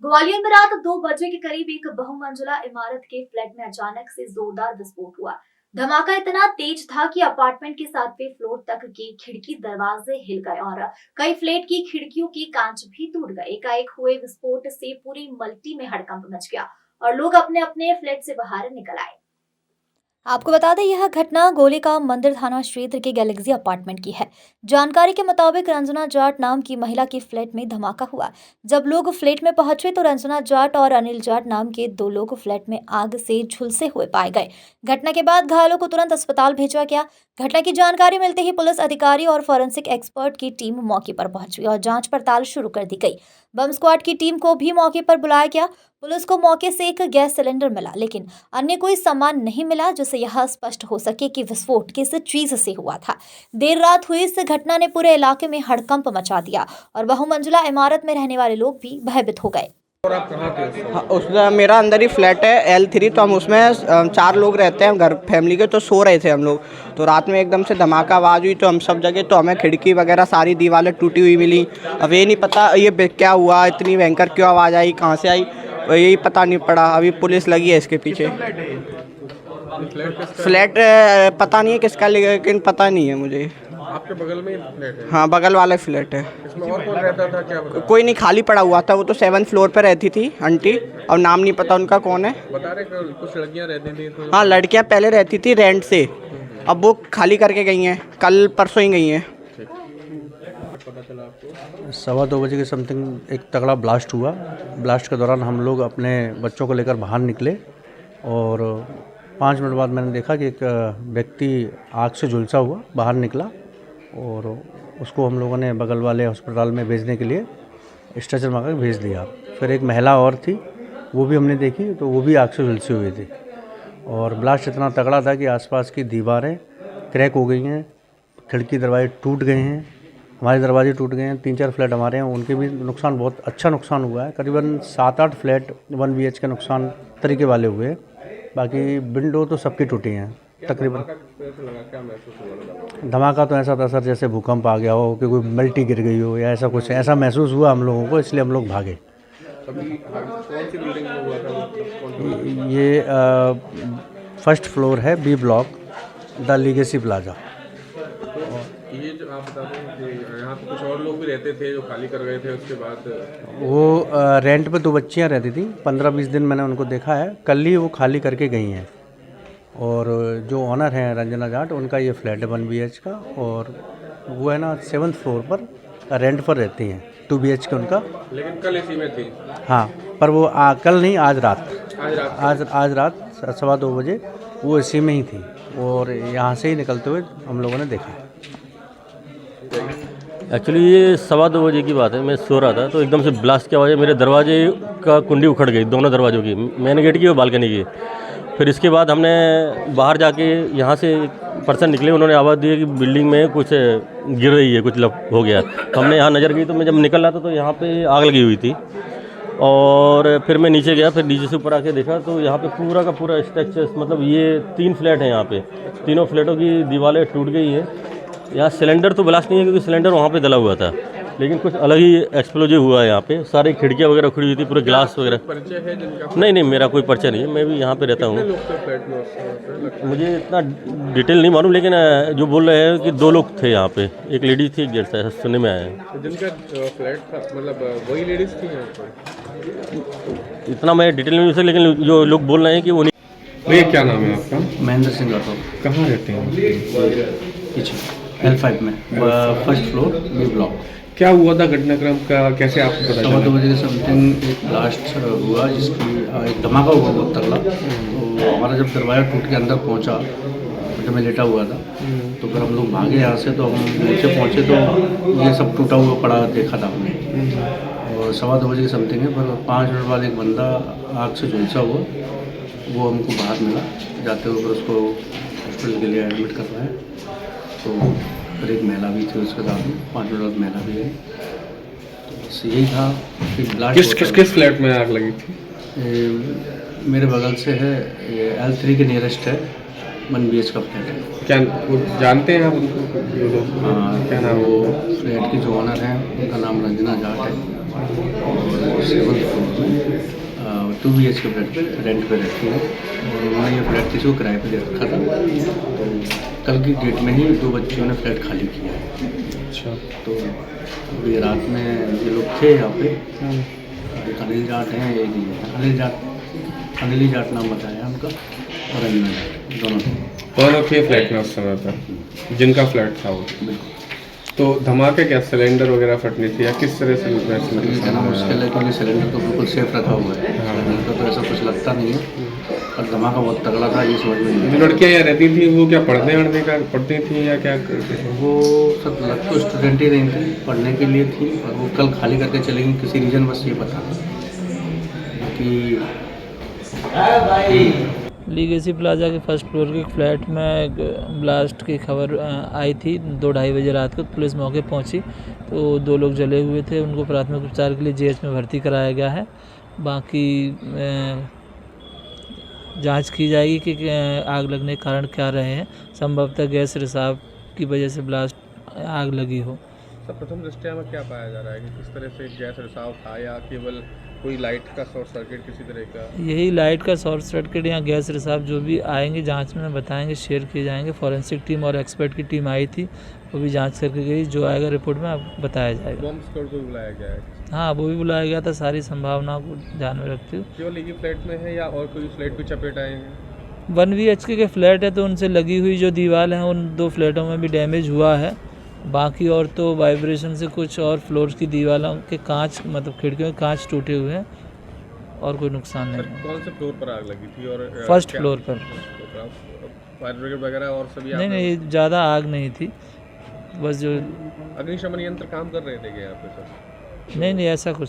ग्वालियर में रात 2 बजे के करीब एक बहुमंजिला इमारत के फ्लैट में अचानक से जोरदार विस्फोट हुआ। धमाका इतना तेज था कि अपार्टमेंट के 7वें फ्लोर तक के खिड़की दरवाजे हिल गए और कई फ्लैट की खिड़कियों के कांच भी टूट गए। एकाएक हुए विस्फोट से पूरी मल्टी में हड़कंप मच गया और लोग अपने अपने फ्लैट से बाहर निकल आए। आपको बता दें, यह घटना गोलिका मंदिर थाना क्षेत्र के गैलेक्सी अपार्टमेंट की है। जानकारी के मुताबिक रंजना जाट नाम की महिला के फ्लैट में धमाका हुआ। जब लोग फ्लैट में पहुंचे तो रंजना जाट और अनिल जाट नाम के 2 लोग फ्लैट में आग से झुलसे हुए पाए गए। घटना के बाद घायलों को तुरंत अस्पताल भेजा गया। घटना की जानकारी मिलते ही पुलिस अधिकारी और फॉरेंसिक एक्सपर्ट की टीम मौके पर पहुंची और जांच पड़ताल शुरू कर दी गई। बम स्क्वाड की टीम को भी मौके पर बुलाया गया। पुलिस को मौके से एक गैस सिलेंडर मिला, लेकिन अन्य कोई सामान नहीं मिला, जिससे यह स्पष्ट हो सके कि विस्फोट किस चीज से हुआ था। देर रात हुई इस घटना ने पूरे इलाके में हड़कंप मचा दिया और बहुमंजिला इमारत में रहने वाले लोग भी भयभीत हो गए। और आप कहाँ थे? हाँ, उसका मेरा अंदर ही फ्लैट है L3, तो हम उसमें 4 लोग रहते हैं घर फैमिली के। तो सो रहे थे हम लोग, तो रात में एकदम से धमाका आवाज़ हुई तो हम सब जगह, तो हमें खिड़की वगैरह सारी दीवारें टूटी हुई मिली। अब ये नहीं पता ये क्या हुआ, इतनी भयंकर क्यों आवाज़ आई, कहाँ से आई, यही पता नहीं पड़ा। अभी पुलिस लगी है इसके पीछे। फ्लैट पता नहीं है किसका, लेकिन पता नहीं है मुझे। आपके बगल में फ्लैट है? हाँ, बगल वाले फ्लैट है। इसमें और कौन रहता था, क्या बता? कोई नहीं, खाली पड़ा हुआ था। वो तो 7th फ्लोर पे रहती थी आंटी, और नाम नहीं पता उनका कौन है। बता रहे कि कुछ लड़कियां रहती थी तो? हाँ, लड़कियां पहले रहती थी रेंट से, अब वो खाली करके गई हैं, कल परसों ही गई हैं। पता चला आपको? 2:15 के समथिंग एक तगड़ा ब्लास्ट हुआ। ब्लास्ट के दौरान हम लोग अपने बच्चों को लेकर बाहर निकले और 5 मिनट बाद मैंने देखा कि एक व्यक्ति आग से झुलसा हुआ बाहर निकला और उसको हम लोगों ने बगल वाले अस्पताल में भेजने के लिए स्ट्रेचर मंगा के भेज दिया। फिर एक महिला और थी, वो भी हमने देखी, तो वो भी आग से झुलसी हुई थी और ब्लास्ट इतना तगड़ा था कि आसपास की दीवारें क्रैक हो गई हैं, खिड़की दरवाजे टूट गए हैं, हमारे दरवाजे टूट गए हैं। 3-4 फ्लैट हमारे हैं, उनके भी नुकसान, बहुत अच्छा नुकसान हुआ है। करीबन 7-8 फ्लैट 1 BH के नुकसान तरीके वाले हुए हैं। बाकी विंडो तो सबकी टूटी हैं तकरीबन। क्या महसूस हुआ? धमाका तो ऐसा था सर जैसे भूकंप आ गया हो, कि कोई मल्टी गिर गई हो या ऐसा कुछ, ऐसा महसूस हुआ हम लोगों को, इसलिए हम लोग भागे। अभी कौन सी बिल्डिंग में हुआ था? कौन सी? ये 1st फ्लोर है, B block, the legacy plaza. तो ये जो आप बता रहे हैं कि यहाँ पे कुछ और लोग भी रहते थे जो खाली कर गए थे उसके बाद? वो रेंट पे 2 बच्चियाँ रहती थी, 15-20 दिन मैंने उनको देखा है। कल ही वो खाली करके गई हैं और जो ऑनर हैं रंजना जाट, उनका ये फ्लैट है 1 BH का, और वो है ना 7th फ्लोर पर रेंट पर रहती हैं, 2 BH के उनका। लेकिन कल इसी में थी? हाँ, पर वो कल नहीं, आज रात, आज रात 2:15 बजे वो इसी में ही थी और यहाँ से ही निकलते हुए हम लोगों ने देखा। एक्चुअली ये 2:15 बजे की बात है। मैं सो रहा था तो एकदम से ब्लास्ट की आवाज़, मेरे दरवाजे का कुंडी उखड़ गई, दोनों दरवाज़ों की, मेन गेट की और बालकनी की। फिर इसके बाद हमने बाहर जाके, यहाँ से एक पर्सन निकले, उन्होंने आवाज़ दी कि बिल्डिंग में कुछ गिर रही है, कुछ हो गया। तो हमने यहाँ नज़र गई, तो मैं जब निकल रहा था तो यहाँ पे आग लगी हुई थी और फिर मैं नीचे गया, फिर नीचे से ऊपर आके देखा तो यहाँ पे पूरा का पूरा स्ट्रक्चर, मतलब ये 3 फ्लैट हैं यहाँ पे, तीनों फ्लैटों की दीवारें टूट गई हैं। यहाँ सिलेंडर तो ब्लास्ट नहीं है क्योंकि सिलेंडर वहाँ पे डला हुआ था, लेकिन कुछ अलग ही एक्सप्लोजिव हुआ है यहाँ पे। सारी खिड़कियाँ वगैरह खुली हुई थी, पूरे ग्लास वगैरह। परिचय है जिनका? नहीं, मेरा कोई परिचय नहीं है, मैं भी यहाँ पे रहता हूँ। लोग थे फ्लैट में उस समय? मुझे इतना डिटेल नहीं मालूम, लेकिन जो बोल रहे हैं कि 2 लोग थे यहाँ पे, एक लेडीज थी, एक जेंट्स था, सुनने में आया है। जिनका फ्लैट था, मतलब वही लेडीज थी यहाँ पर? इतना मैं डिटेल नहीं सकता, लेकिन जो लोग बोल रहे हैं कि उन्हीं। भैया क्या नाम है आपका? महेंद्र सिंह राठौर। कहाँ रहते हैं? पीछे L5 में 1st फ्लोर, B ब्लॉक। क्या हुआ था घटनाक्रम का, कैसे आपको पता चला? 2:15 बजे के समथिंग एक ब्लास्ट हुआ, जिसकी एक धमाका हुआ बहुत तगड़ा। तो हमारा जब दरवाज़ा टूट के अंदर पहुंचा, जब मैं लेटा हुआ था, तो फिर हम लोग भागे यहाँ से। तो हम नीचे पहुँचे तो ये सब टूटा हुआ पड़ा देखा था हमने। और 2:15 बजे के समथिंग है, पर 5 मिनट बाद एक बंदा आग से झुलसा हुआ, वो हमको बाहर मिला। जाते हुए फिर उसको हॉस्पिटल के लिए एडमिट करवाया। तो फिर एक महिला भी थी उसके साथ में, 5 मिनट बाद महिला भी आई। तो बस यही था कि ब्लास्ट। किस फ्लैट में आग लगी थी? मेरे बगल से है, ये L3 के नियरेस्ट है, 1 BH का फ्लैट है। क्या वो जानते हैं आप उनको? हाँ, क्या नाम है? वो फ्लैट की जो ऑनर हैं उनका नाम रंजना जाट है। और 7th फ्लोर में 2 BHK फ्लैट पे रेंट पे रहती है और उन्होंने ये फ्लैट किसी को किराए पे दे रखा था। तो कल की डेट में ही 2 बच्चियों ने फ्लैट खाली किया है। अच्छा। तो अभी रात में ये लोग थे यहाँ पे, एक अनिल जाट हैं, एक अनिल जाट नाम बताया उनका, और अंजना जाट, दोनों थे। दोनों थे फ्लैट में उस समय पर, जिनका फ्लैट था वो। बिल्कुल तो धमाके क्या सिलेंडर वगैरह फटनी थी या किस तरह से ये कहना मुश्किल है क्योंकि सिलेंडर तो बिल्कुल सेफ रखा हुआ है, सिलेंडर तो ऐसा कुछ लगता नहीं है, और धमाका बहुत तगड़ा था, ये समझ में नहीं जो लड़कियाँ यहाँ रहती थी वो क्या पढ़ती थी या क्या करती थी? वो सब लग तो स्टूडेंट ही नहीं थी, पढ़ने के लिए थी, और वो कल खाली करके चली गई, किसी रीज़न बस ये पता कि लीगेसी प्लाजा के फर्स्ट फ्लोर के फ्लैट में ब्लास्ट की खबर आई थी 2-2:30 बजे रात को। पुलिस मौके पहुंची तो 2 लोग जले हुए थे, उनको प्राथमिक उपचार के लिए जीएच में भर्ती कराया गया है। बाकी जांच की जाएगी कि आग लगने के कारण क्या रहे हैं। संभवतः गैस रिसाव की वजह से ब्लास्ट आग लगी हो। प्रथम दृष्टया में क्या पाया जा रहा है कि किस तरह से गैस रिसाव था या केवल कोई लाइट का शॉर्ट सर्किट किसी तरह का? यही लाइट का शॉर्ट सर्किट या गैस रिसाव जो भी आएंगे जांच में बताएंगे, शेयर किए जाएंगे। फॉरेंसिक टीम और एक्सपर्ट की टीम आई थी, वो भी जांच करके गई, जो आएगा रिपोर्ट में अब बताया जाएगा। बॉम्ब स्क्वाड को बुलाया गया है? हाँ, वो भी बुलाया गया था, सारी संभावनाओं को ध्यान में रखते हुए। केवल एक ही फ्लैट में है या और कोई फ्लैट भी चपेट आएंगे? 1 BHK के फ्लैट है तो उनसे लगी हुई जो दीवार है उन 2 फ्लैटों में भी डैमेज हुआ है। बाकी और तो वाइब्रेशन से कुछ और फ्लोर्स की दीवारों के कांच, मतलब खिड़कियों के कांच टूटे हुए हैं और कोई नुकसान नहीं है। कौन से फ्लोर पर आग लगी थी? और फर्स्ट फ्लोर पर। फायर ब्रिगेड वगैरह और सभी नहीं, ज़्यादा आग नहीं थी, बस जो अग्निशमन यंत्र काम कर रहे थे क्या यहाँ पे सर? नहीं ऐसा कुछ